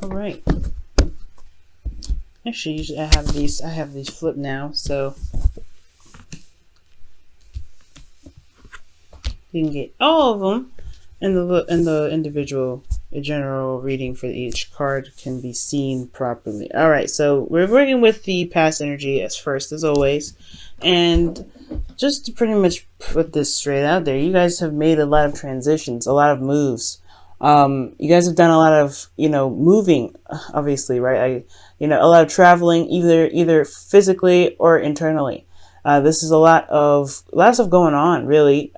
All right. Actually, usually I have these flipped now, so you can get all of them, and the individual general reading for each card can be seen properly. All right, so we're working with the past energy as first, as always, and just to pretty much put this straight out there, you guys have made a lot of transitions, a lot of moves. You guys have done a lot of, moving, obviously, right? A lot of traveling, either physically or internally. This is a lot of stuff going on, really.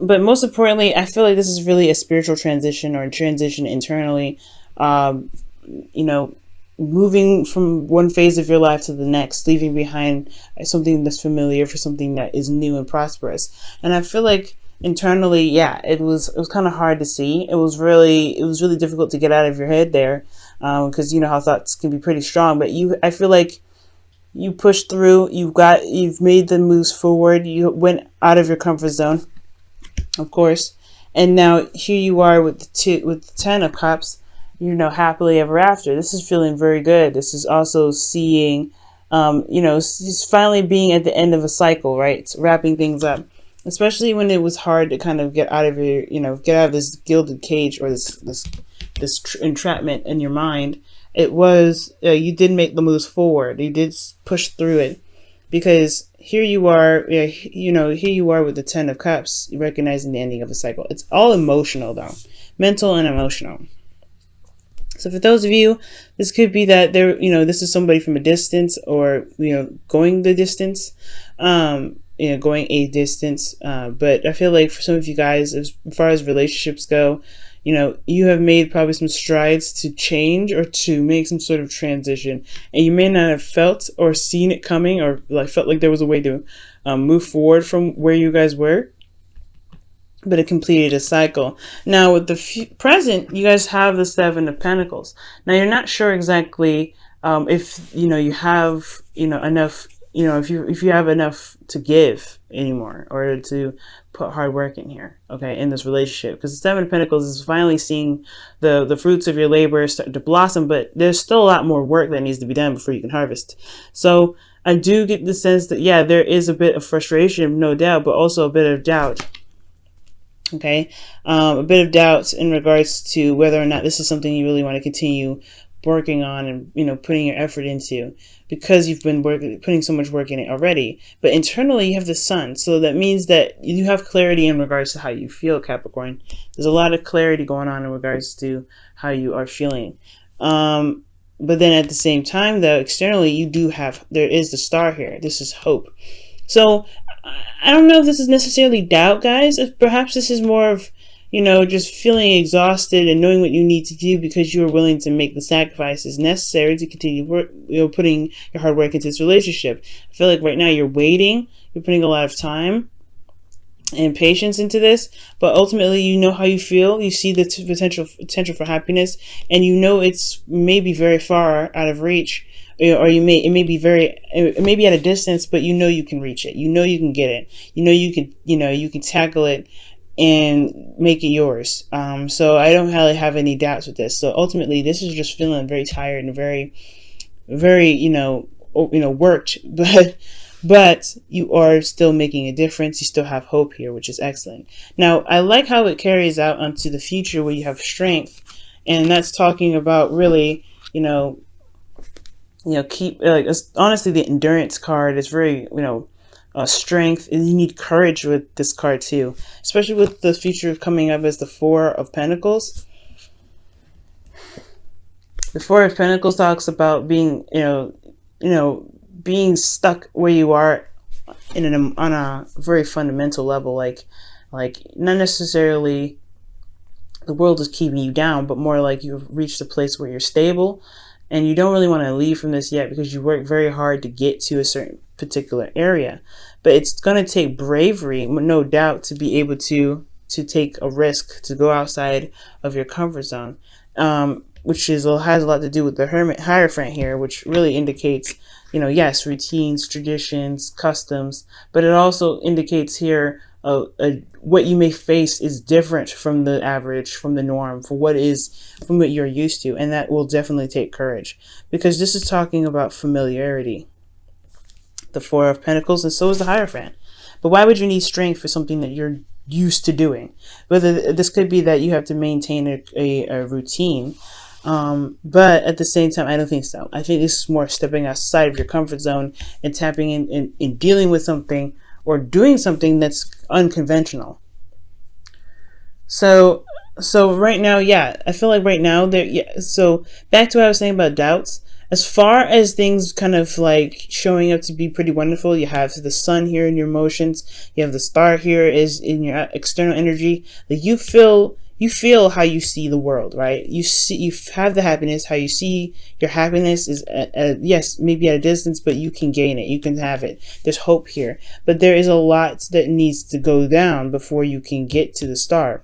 But most importantly, I feel like this is really a spiritual transition or a transition internally. Um, you know, moving from one phase of your life to the next, leaving behind something that's familiar for something that is new and prosperous. And I feel like internally, yeah, it was kind of hard to see. It was really difficult to get out of your head there, because you know how thoughts can be pretty strong. But I feel like you pushed through. You've made the moves forward. You went out of your comfort zone, of course, and now here you are with the 10 of cups, happily ever after. This is feeling very good. This is also seeing, it's finally being at the end of a cycle, right? It's wrapping things up, especially when it was hard to kind of get out of this gilded cage, or this entrapment in your mind. It was, you did make the moves forward. You did push through it, because here you are, here you are with the 10 of cups, recognizing the ending of a cycle. It's all emotional, though, mental and emotional. So for those of you, this could be that this is somebody from a distance, or, going the distance, going a distance. But I feel like for some of you guys, as far as relationships go, you have made probably some strides to change or to make some sort of transition, and you may not have felt or seen it coming, or like felt like there was a way to move forward from where you guys were, but it completed a cycle. Now with the present, you guys have the 7 of Pentacles. Now you're not sure exactly if you have enough, if you have enough to give anymore, or to put hard work in here, okay, in this relationship, because the 7 of Pentacles is finally seeing the fruits of your labor start to blossom, but there's still a lot more work that needs to be done before you can harvest. So I do get the sense that, yeah, there is a bit of frustration, no doubt, but also a bit of doubt. Okay, a bit of doubt in regards to whether or not this is something you really want to continue working on and putting your effort into, because you've been putting so much work in it already. But internally you have the Sun, so that means that you have clarity in regards to how you feel, Capricorn. There's a lot of clarity going on in regards to how you are feeling. But then at the same time, though, externally there is the Star here. This is hope. So I don't know if this is necessarily doubt, guys. Perhaps this is more of just feeling exhausted and knowing what you need to do, because you are willing to make the sacrifices necessary to continue putting your hard work into this relationship. I feel like right now you're waiting, you're putting a lot of time and patience into this, but ultimately you know how you feel. You see the potential for happiness, and it's maybe very far out of reach, or it may be at a distance, but you can reach it. You can get it. You can tackle it and make it yours. So I don't really have any doubts with this. So ultimately, this is just feeling very tired and very, very, worked, but you are still making a difference. You still have hope here, which is excellent. Now, I like how it carries out onto the future, where you have strength, and that's talking about really, honestly, the endurance card is very, strength, and you need courage with this card too, especially with the future coming up as the 4 of Pentacles. The 4 of Pentacles talks about being, being stuck where you are on a very fundamental level, like not necessarily the world is keeping you down, but more like you've reached a place where you're stable, and you don't really want to leave from this yet, because you work very hard to get to a certain particular area. But it's going to take bravery, no doubt, to be able to take a risk, to go outside of your comfort zone, which has a lot to do with the Hermit Hierophant here, which really indicates, yes, routines, traditions, customs, but it also indicates here what you may face is different from the average, from the norm, from what you're used to, and that will definitely take courage, because this is talking about familiarity, the Four of Pentacles, and so is the Hierophant. But why would you need strength for something that you're used to doing? Whether this could be that you have to maintain a routine, but at the same time, I don't think so. I think this is more stepping outside of your comfort zone and tapping in dealing with something or doing something that's unconventional. So right now, yeah, I feel like right now there. Yeah. So back to what I was saying about doubts. As far as things kind of like showing up to be pretty wonderful, you have the sun here in your emotions. You have the star here is in your external energy. Like you feel how you see the world, right? You have the happiness. How you see your happiness is yes, maybe at a distance, but you can gain it. You can have it. There's hope here, but there is a lot that needs to go down before you can get to the star.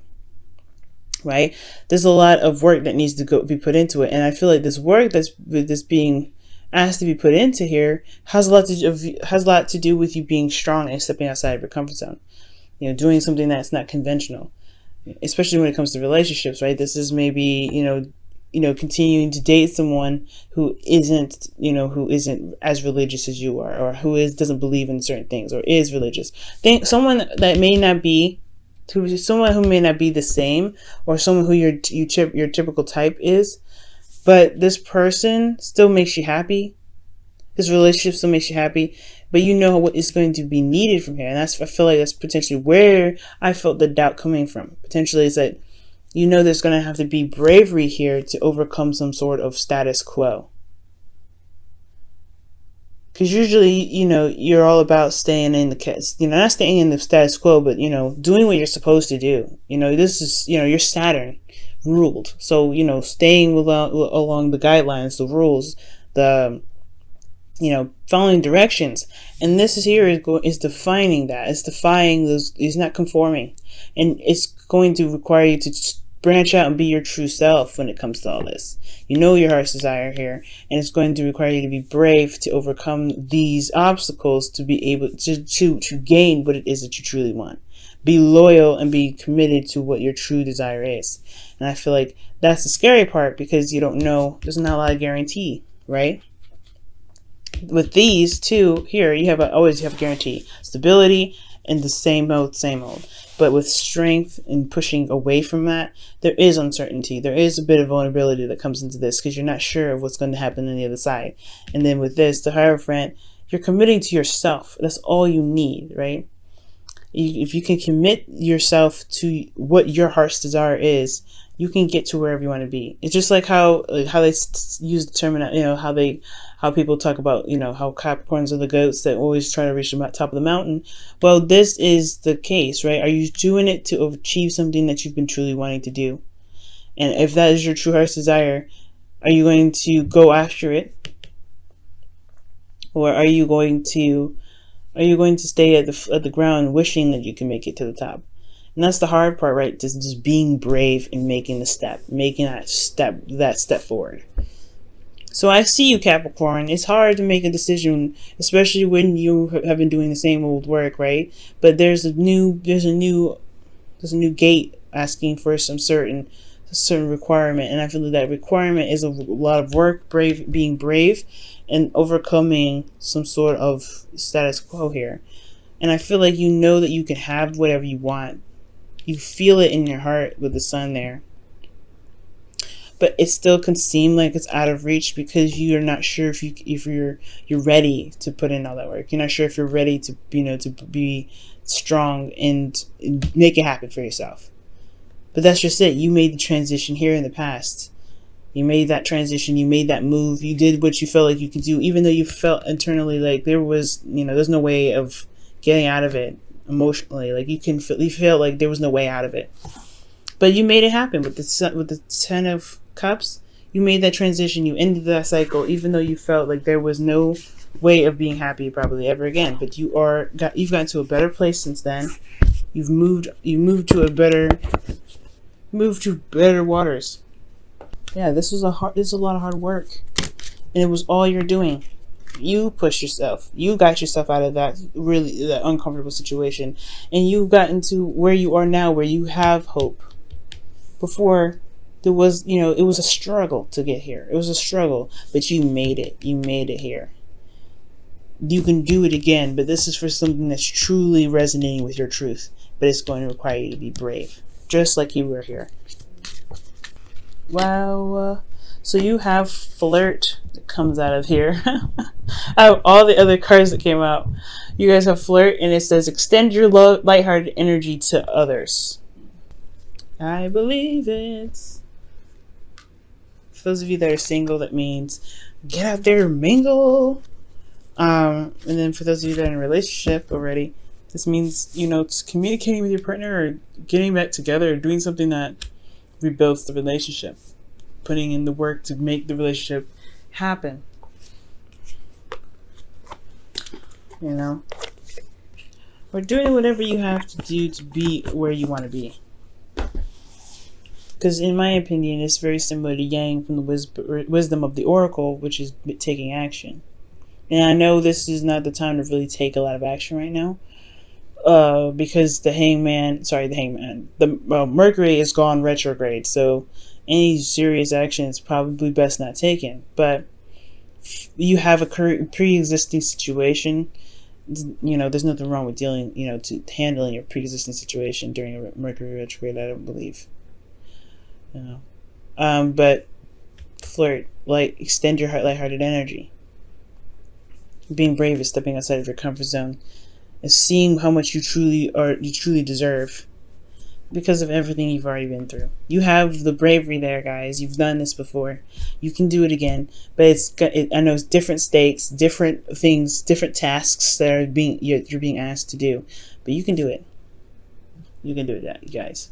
Right? There's a lot of work that needs to be put into it, and I feel like this work that's being asked to be put into here has a lot to do with you being strong and stepping outside of your comfort zone. You know, doing something that's not conventional, especially when it comes to relationships. Right? This is maybe continuing to date someone who isn't as religious as you are, or who doesn't believe in certain things, or is religious. Someone that may not be. Someone who may not be the same, or someone who your typical type is, but this person still makes you happy. This relationship still makes you happy, but you know what is going to be needed from here, and I feel like that's potentially where I felt the doubt coming from. Potentially, is that there's going to have to be bravery here to overcome some sort of status quo. Because usually, you're all about staying in not staying in the status quo, but, doing what you're supposed to do. This is, you're Saturn ruled. So, staying along the guidelines, the rules, the, following directions. And this is defining that. It's defying those, it's not conforming. And it's going to require you to branch out and be your true self when it comes to all this. Your heart's desire here, and it's going to require you to be brave to overcome these obstacles to be able to gain what it is that you truly want. Be loyal and be committed to what your true desire is. And I feel like that's the scary part, because you don't know. There's not a lot of guarantee, right? With these two here, you always have guarantee, stability, and the same old. But with strength and pushing away from that, there is uncertainty. There is a bit of vulnerability that comes into this, because you're not sure of what's going to happen on the other side. And then with this, the Hierophant, you're committing to yourself. That's all you need, right? If you can commit yourself to what your heart's desire is, you can get to wherever you want to be. It's just like how they use the term, how people talk about, how Capricorns are the goats that always try to reach the top of the mountain. Well, this is the case, right? Are you doing it to achieve something that you've been truly wanting to do? And if that is your true heart's desire, are you going to go after it? Or are you going to stay at the ground wishing that you can make it to the top? And that's the hard part, right? Just being brave and making that step forward. So I see you, Capricorn. It's hard to make a decision, especially when you have been doing the same old work, right? But there's a new gate asking for some certain requirement, and I feel that requirement is a lot of work, being brave, and overcoming some sort of status quo here. And I feel like that you can have whatever you want. You feel it in your heart with the sun there. But it still can seem like it's out of reach, because you're not sure if you're ready to put in all that work. You're not sure if you're ready to to be strong and make it happen for yourself. But that's just it. You made the transition here in the past. You made that transition. You made that move. You did what you felt like you could do, even though you felt internally like there's no way of getting out of it emotionally. Like you felt like there was no way out of it. But you made it happen with the Ten of Cups. You made that transition. You ended that cycle, even though you felt like there was no way of being happy probably ever again. But you've gotten to a better place since then. You moved to better waters. Yeah, this is a lot of hard work, and it was all you're doing. You pushed yourself. You got yourself out of that uncomfortable situation, and you've gotten to where you are now, where you have hope. Before, there was, it was a struggle to get here. It was a struggle, but you made it. You made it here. You can do it again, but this is for something that's truly resonating with your truth. But it's going to require you to be brave, just like you were here. Wow. So you have flirt that comes out of here. Out of all the other cards that came out, you guys have flirt, and it says extend your love, lighthearted energy to others. I believe it. For those of you that are single, that means get out there and mingle. And then for those of you that are in a relationship already, this means, it's communicating with your partner or getting back together or doing something that rebuilds the relationship. Putting in the work to make the relationship happen. Or doing whatever you have to do to be where you want to be. Because in my opinion, it's very similar to Yang from the wisdom of the Oracle, which is taking action. And I know this is not the time to really take a lot of action right now. Because the Mercury is gone retrograde, so any serious action is probably best not taken. But you have a pre-existing situation. There's nothing wrong with dealing, to handling your pre-existing situation during a Mercury retrograde. I don't believe. But flirt, extend your lighthearted energy. Being brave is stepping outside of your comfort zone, and seeing how much you truly deserve, because of everything you've already been through. You have the bravery there, guys. You've done this before. You can do it again. But I know it's different stakes, different things, different tasks that you're being asked to do. But you can do it. You can do it, you guys.